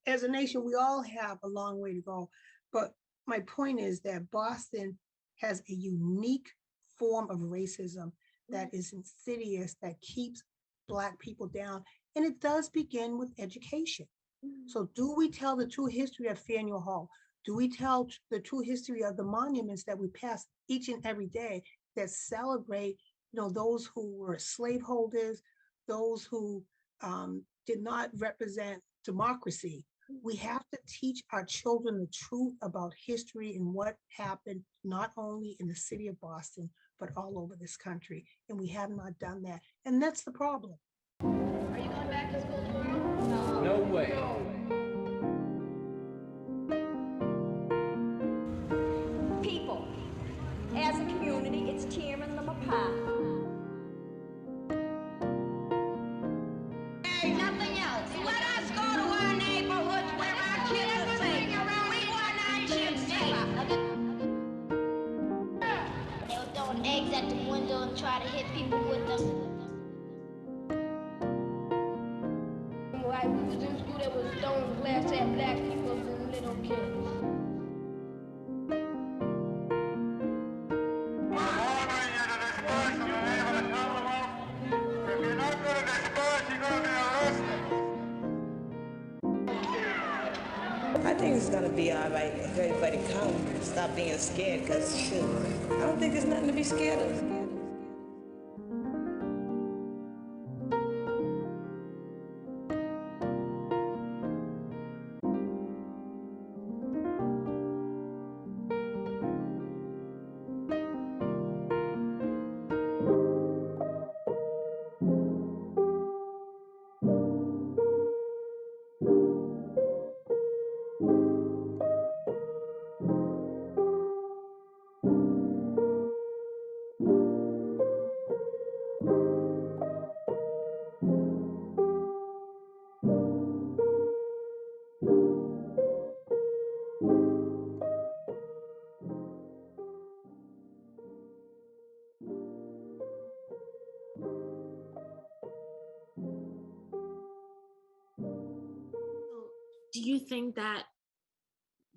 as a nation, we all have a long way to go. But my point is that Boston has a unique form of racism that is insidious, that keeps Black people down. And it does begin with education. So do we tell the true history of Faneuil Hall? Do we tell the true history of the monuments that we pass each and every day that celebrate, those who were slaveholders, those who did not represent democracy? We have to teach our children the truth about history and what happened, not only in the city of Boston, but all over this country. And we have not done that. And that's the problem. Are you going back to school tomorrow? No way. People, as a community, it's tearing them apart. Nothing else. Let us go to our neighborhoods where our kids are safe. We want our kids safe. They were throwing eggs at the window and try to hit people with them. Like we was in school, there was throwing glass at black people and little kids. I think it's gonna be all right if everybody come and stop being scared, because shoot, I don't think there's nothing to be scared of. Do you think that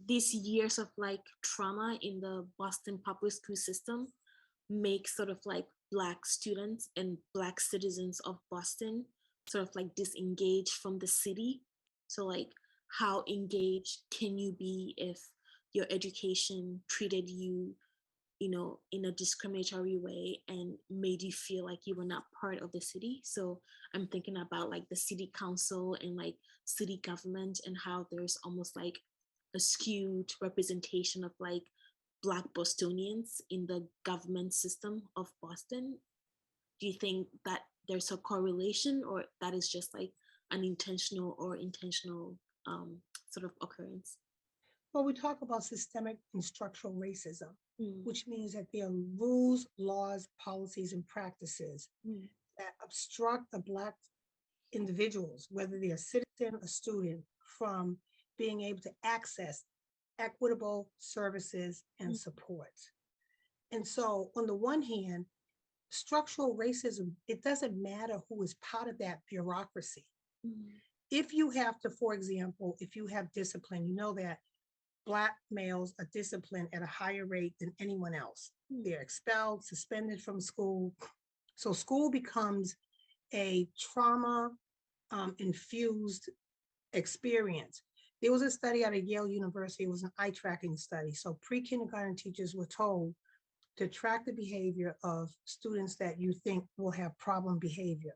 these years of like trauma in the Boston public school system make sort of like Black students and Black citizens of Boston sort of like disengaged from the city? So like, how engaged can you be if your education treated you, in a discriminatory way and made you feel like you were not part of the city? So I'm thinking about like the city council and like city government, and how there's almost like a skewed representation of like Black Bostonians in the government system of Boston. Do you think that there's a correlation, or that is just like an intentional or intentional sort of occurrence? Well, we talk about systemic and structural racism, which means that there are rules, laws, policies, and practices that obstruct the Black individuals, whether they're a citizen or student, from being able to access equitable services and support. And so on the one hand, structural racism, it doesn't matter who is part of that bureaucracy. If you have to, for example, if you have discipline, you know that Black males are disciplined at a higher rate than anyone else. They're expelled, suspended from school. So school becomes a trauma infused experience. There was a study out of Yale University, it was an eye tracking study. So pre-kindergarten teachers were told to track the behavior of students that you think will have problem behavior.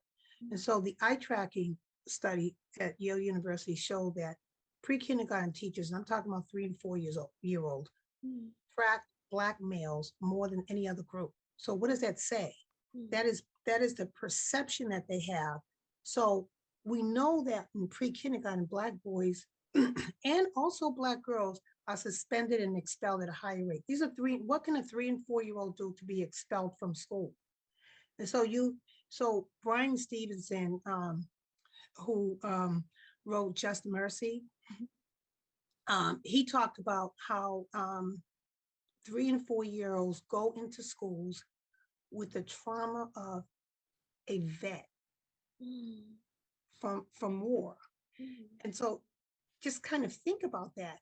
And so the eye tracking study at Yale University showed that pre-kindergarten teachers, and I'm talking about 3 and 4 year old, track Black males more than any other group. So what does that say? That is the perception that they have. So we know that in pre-kindergarten, Black boys and also Black girls are suspended and expelled at a higher rate. These are what can a 3 and 4 year old do to be expelled from school? And so Brian Stevenson, who wrote Just Mercy, he talked about how 3 and 4 year olds go into schools with the trauma of a vet from war. And so just kind of think about that,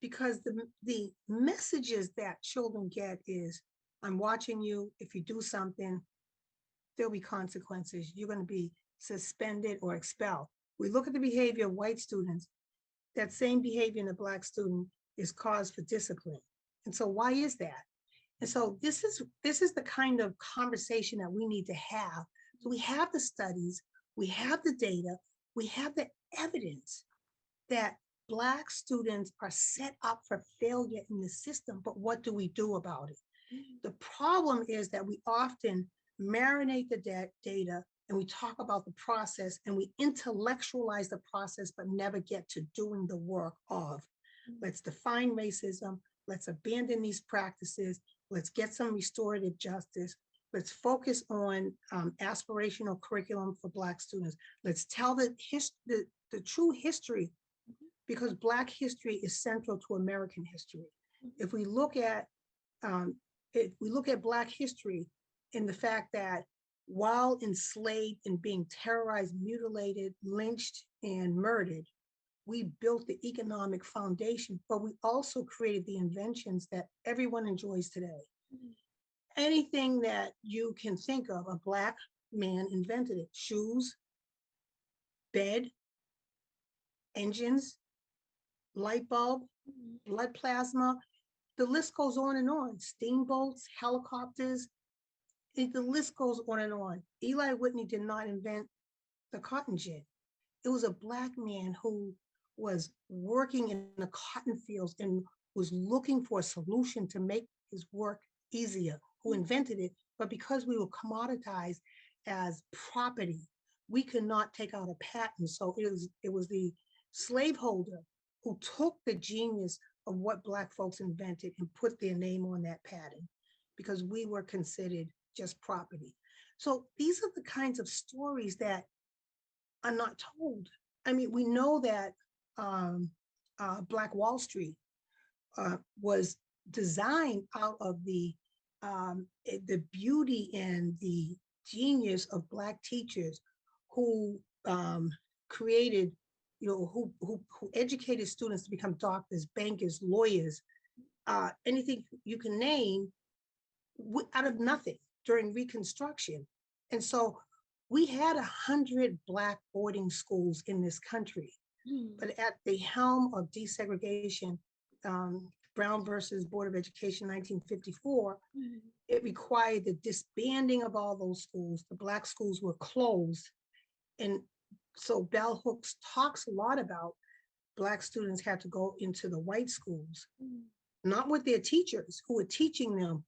because the messages that children get is, I'm watching you. If you do something, there'll be consequences. You're going to be suspended or expelled. We look at the behavior of white students, that same behavior in a Black student is cause for discipline. And so why is that? And so this is the kind of conversation that we need to have. So we have the studies, we have the data, we have the evidence that Black students are set up for failure in the system, but what do we do about it? The problem is that we often marinate the data and we talk about the process and we intellectualize the process, but never get to doing the work of, let's define racism, let's abandon these practices, let's get some restorative justice, let's focus on aspirational curriculum for Black students. Let's tell the true history, because Black history is central to American history. If we look at Black history in the fact that while enslaved and being terrorized, mutilated, lynched, and murdered, we built the economic foundation, but we also created the inventions that everyone enjoys today. Anything that you can think of, a Black man invented it. Shoes, bed, engines, light bulb, blood plasma, the list goes on and on. Steamboats, helicopters, the list goes on and on. Eli Whitney did not invent the cotton gin. It was a Black man who was working in the cotton fields and was looking for a solution to make his work easier, who invented it. But because we were commoditized as property, we could not take out a patent. So it was the slaveholder who took the genius of what Black folks invented and put their name on that patent, because we were considered just property. So these are the kinds of stories that are not told. I mean, we know that Black Wall Street was designed out of the beauty and the genius of Black teachers who created, who educated students to become doctors, bankers, lawyers, anything you can name, out of nothing during Reconstruction. And so we had 100 Black boarding schools in this country, but at the helm of desegregation, Brown versus Board of Education, 1954, it required the disbanding of all those schools. The Black schools were closed. And so Bell Hooks talks a lot about Black students had to go into the white schools, not with their teachers who were teaching them,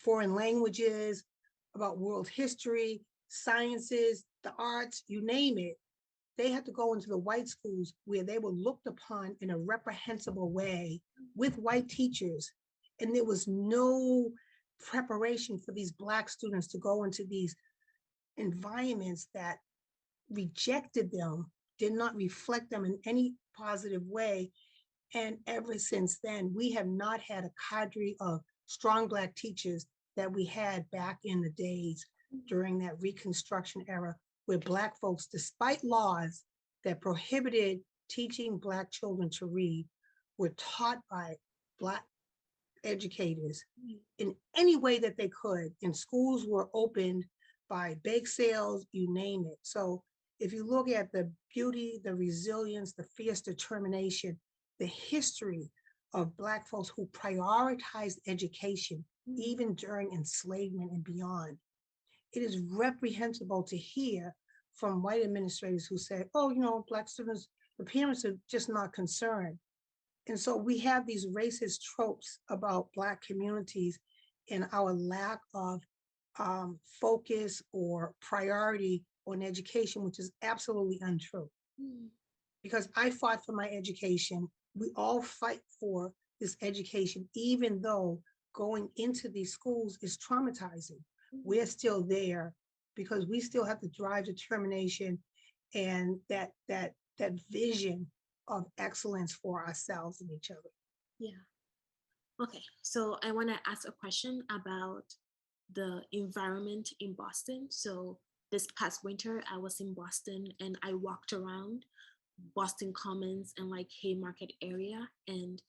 foreign languages, about world history, sciences, the arts, you name it. They had to go into the white schools where they were looked upon in a reprehensible way with white teachers. And there was no preparation for these Black students to go into these environments that rejected them, did not reflect them in any positive way. And ever since then, we have not had a cadre of strong Black teachers that we had back in the days during that Reconstruction era, where Black folks, despite laws that prohibited teaching Black children to read, were taught by Black educators in any way that they could. And schools were opened by bake sales, you name it. So if you look at the beauty, the resilience, the fierce determination, the history of Black folks who prioritized education, even during enslavement and beyond, it is reprehensible to hear from white administrators who say, oh, Black students, the parents are just not concerned. And so we have these racist tropes about Black communities and our lack of focus or priority on education, which is absolutely untrue. Because I fought for my education. We all fight for this education, even though going into these schools is traumatizing. We're still there because we still have to drive determination and that vision of excellence for ourselves and each other. Yeah. Okay, so I want to ask a question about the environment in Boston. So this past winter, I was in Boston and I walked around Boston Commons and like Haymarket area, and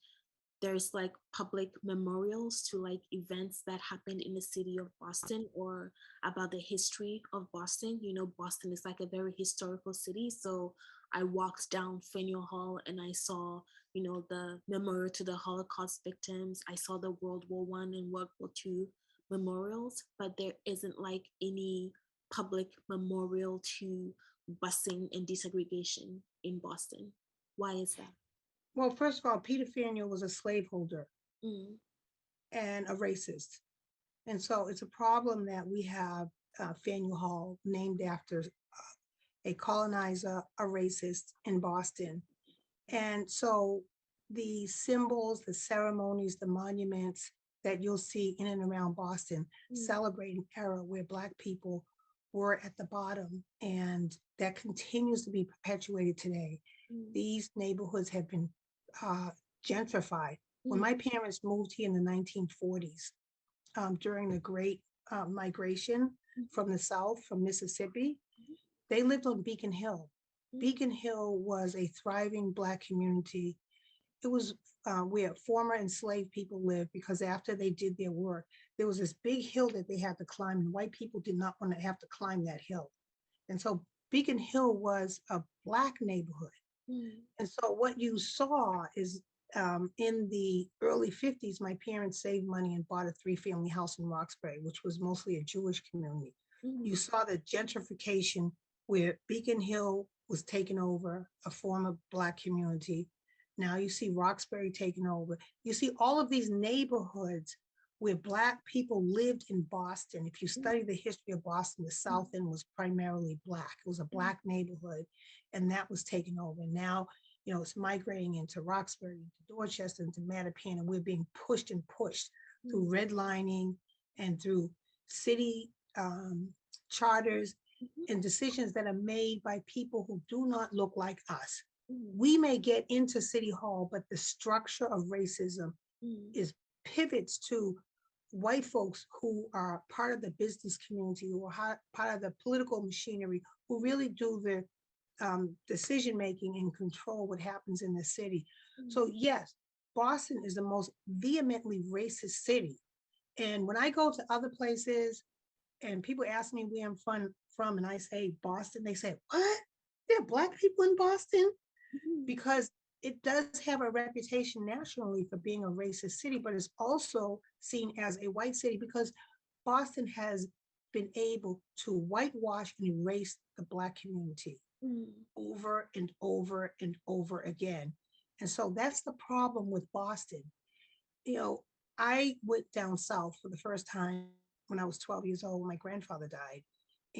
there's like public memorials to like events that happened in the city of Boston or about the history of Boston. You know, Boston is like a very historical city. So I walked down Faneuil Hall and I saw, you know, the memorial to the Holocaust victims. I saw the World War I and World War II memorials, but there isn't like any public memorial to busing and desegregation in Boston. Why is that? Well, first of all, Peter Faneuil was a slaveholder Mm, and a racist. And so it's a problem that we have Faneuil Hall named after a colonizer, a racist in Boston. And so the symbols, the ceremonies, the monuments that you'll see in and around Boston celebrate an era where Black people were at the bottom, and that continues to be perpetuated today. These neighborhoods have been gentrified. When my parents moved here in the 1940s, during the Great Migration from the South, from Mississippi, they lived on Beacon Hill. Beacon Hill was a thriving Black community. It was where former enslaved people lived, because after they did their work, there was this big hill that they had to climb, and white people did not want to have to climb that hill. And so Beacon Hill was a Black neighborhood. And so what you saw is in the early 50s, my parents saved money and bought a 3-family house in Roxbury, which was mostly a Jewish community. You saw the gentrification where Beacon Hill was taken over, a former Black community. Now you see Roxbury taken over. You see all of these neighborhoods where Black people lived in Boston. If you study the history of Boston, the South End was primarily Black. It was a Black neighborhood, and that was taken over. Now, you know, it's migrating into Roxbury, into Dorchester, into Mattapan, and we're being pushed and pushed through redlining and through city charters and decisions that are made by people who do not look like us. We may get into City Hall, but the structure of racism is pivots to white folks who are part of the business community, who are part of the political machinery, who really do the decision-making and control what happens in the city. So yes, Boston is the most vehemently racist city. And when I go to other places and people ask me where I'm from and I say Boston, they say, what? There are Black people in Boston? Because it does have a reputation nationally for being a racist city, but it's also seen as a white city because Boston has been able to whitewash and erase the Black community over and over and over again. And so that's the problem with Boston. You know, I went down south for the first time when I was 12 years old, when my grandfather died.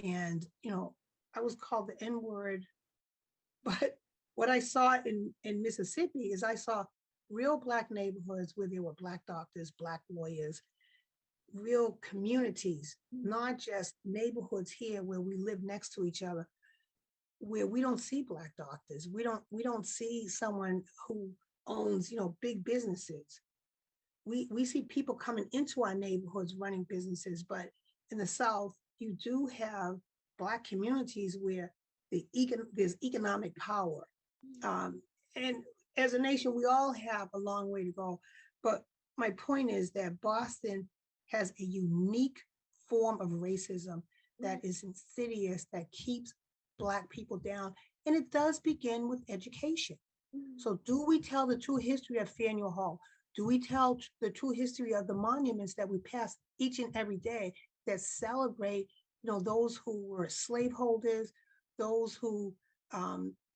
And, you know, I was called the N-word, but what I saw in Mississippi is I saw real Black neighborhoods where there were Black doctors, Black lawyers, real communities, not just neighborhoods here where we live next to each other, where we don't see Black doctors. We don't see someone who owns, you know, big businesses. We see people coming into our neighborhoods running businesses, but in the South, you do have Black communities where there's economic power. And as a nation, we all have a long way to go. But my point is that Boston has a unique form of racism that is insidious, that keeps Black people down. And it does begin with education. So do we tell the true history of Faneuil Hall? Do we tell the true history of the monuments that we pass each and every day that celebrate, you know, those who were slaveholders, those who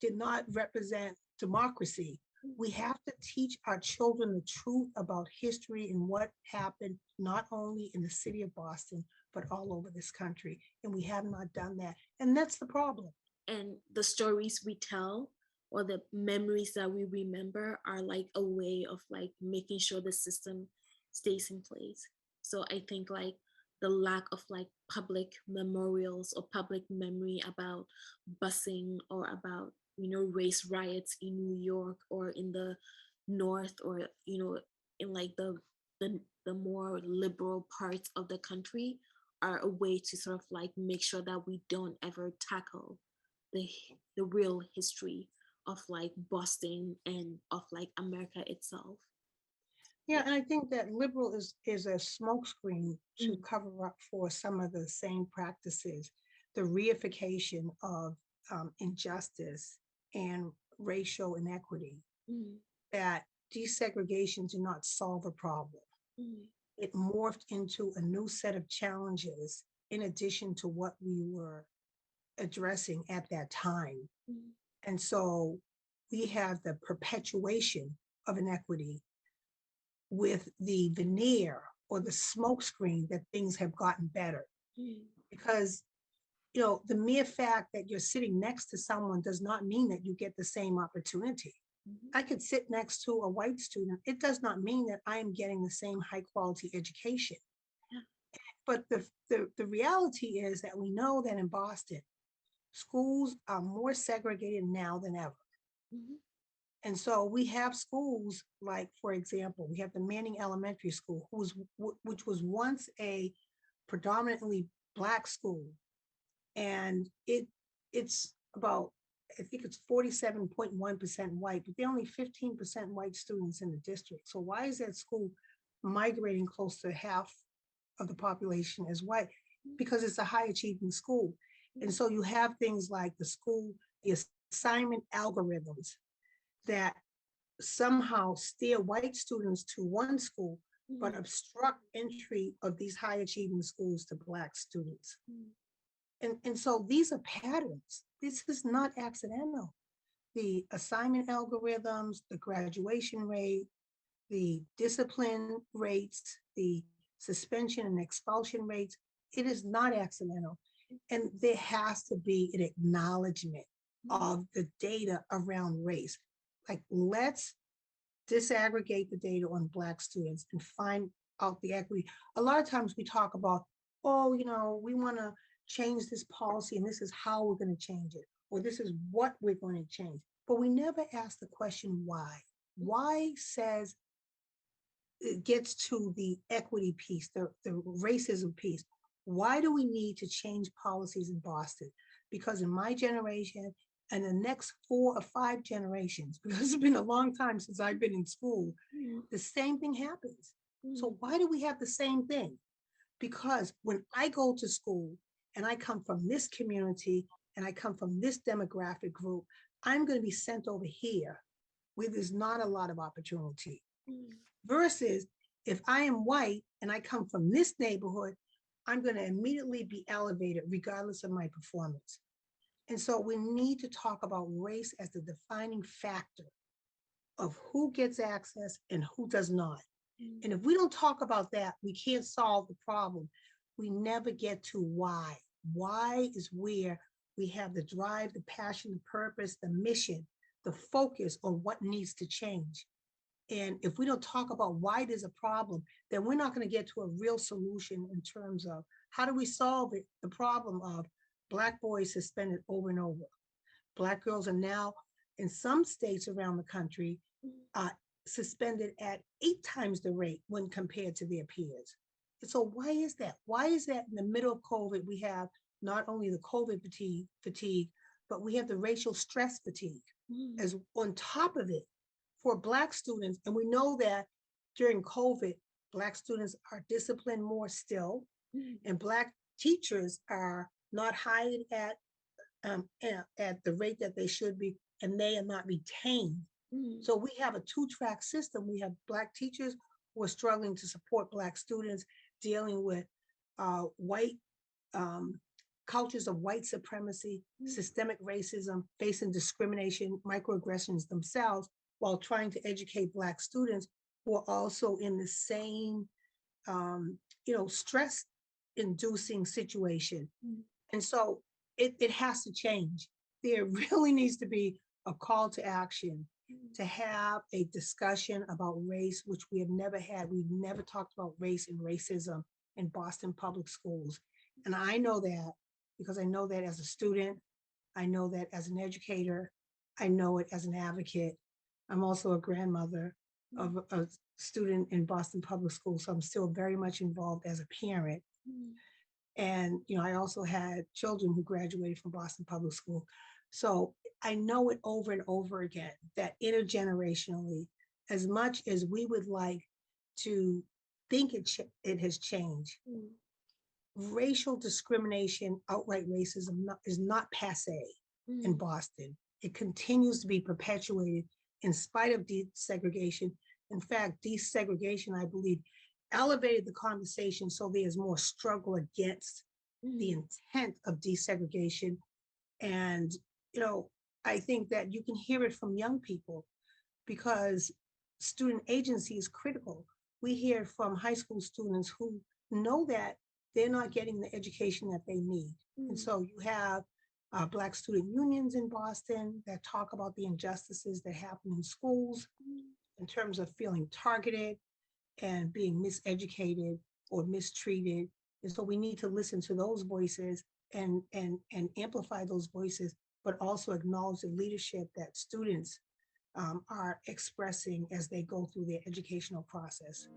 did not represent democracy? We have to teach our children the truth about history and what happened, not only in the city of Boston, but all over this country. And we have not done that. And that's the problem. And the stories we tell or the memories that we remember are like a way of like making sure the system stays in place. So I think like the lack of like public memorials or public memory about busing or about, you know, race riots in New York or in the North, or, you know, in like the more liberal parts of the country, are a way to sort of like make sure that we don't ever tackle the real history of like Boston and of like America itself. Yeah, and I think that liberal is a smokescreen to cover up for some of the same practices, the reification of injustice and racial inequity, that desegregation did not solve a problem. It morphed into a new set of challenges in addition to what we were addressing at that time. And so we have the perpetuation of inequity with the veneer or the smokescreen that things have gotten better. Because, you know, the mere fact that you're sitting next to someone does not mean that you get the same opportunity. I could sit next to a white student. It does not mean that I am getting the same high quality education. But the reality is that we know that in Boston, schools are more segregated now than ever. And so we have schools like, for example, we have the Manning Elementary School, which was once a predominantly Black school. And it's about, I think it's 47.1% white, but there are only 15% white students in the district. So why is that school migrating close to half of the population as white? Because it's a high achieving school. And so you have things like the assignment algorithms that somehow steer white students to one school, but obstruct entry of these high achieving schools to Black students. And so these are patterns. This is not accidental. The assignment algorithms, the graduation rate, the discipline rates, the suspension and expulsion rates, it is not accidental. And there has to be an acknowledgement of the data around race. Like, let's disaggregate the data on Black students and find out the equity. A lot of times we talk about, oh, you know, we want to change this policy and this is how we're going to change it, or this is what we're going to change. But we never ask the question why. Why says it gets to the equity piece, the racism piece. Why do we need to change policies in Boston? Because in my generation, and the next 4 or 5 generations, because it's been a long time since I've been in school, the same thing happens. So why do we have the same thing? Because when I go to school and I come from this community and I come from this demographic group, I'm going to be sent over here where there's not a lot of opportunity. Versus if I am white and I come from this neighborhood, I'm going to immediately be elevated regardless of my performance. And so we need to talk about race as the defining factor of who gets access and who does not. And if we don't talk about that, we can't solve the problem. We never get to why. Why is where we have the drive, the passion, the purpose, the mission, the focus on what needs to change. And if we don't talk about why there's a problem, then we're not going to get to a real solution in terms of how do we solve it, the problem of Black boys suspended over and over. Black girls are now, in some states around the country, suspended at 8 times the rate when compared to their peers. And so why is that? Why is that in the middle of COVID, we have not only the COVID fatigue, but we have the racial stress fatigue as on top of it for Black students. And we know that during COVID, Black students are disciplined more still, and Black teachers are not hired at the rate that they should be, and they are not retained. So we have a 2-track system. We have Black teachers who are struggling to support Black students, dealing with white cultures of white supremacy, systemic racism, facing discrimination, microaggressions themselves, while trying to educate Black students who are also in the same, stress-inducing situation. And so it has to change. There really needs to be a call to action to have a discussion about race, which we have never had. We've never talked about race and racism in Boston Public Schools. And I know that because I know that as a student, I know that as an educator, I know it as an advocate. I'm also a grandmother of a student in Boston Public Schools, so I'm still very much involved as a parent. And, I also had children who graduated from Boston Public School. So I know it over and over again that intergenerationally, as much as we would like to think it has changed, racial discrimination, outright racism is not passe in Boston. It continues to be perpetuated in spite of desegregation. In fact, desegregation, I believe, elevated the conversation so there's more struggle against the intent of desegregation. And, you know, I think that you can hear it from young people because student agency is critical. We hear from high school students who know that they're not getting the education that they need. And so you have Black student unions in Boston that talk about the injustices that happen in schools in terms of feeling targeted and being miseducated or mistreated. And so we need to listen to those voices and amplify those voices, but also acknowledge the leadership that students are expressing as they go through their educational process.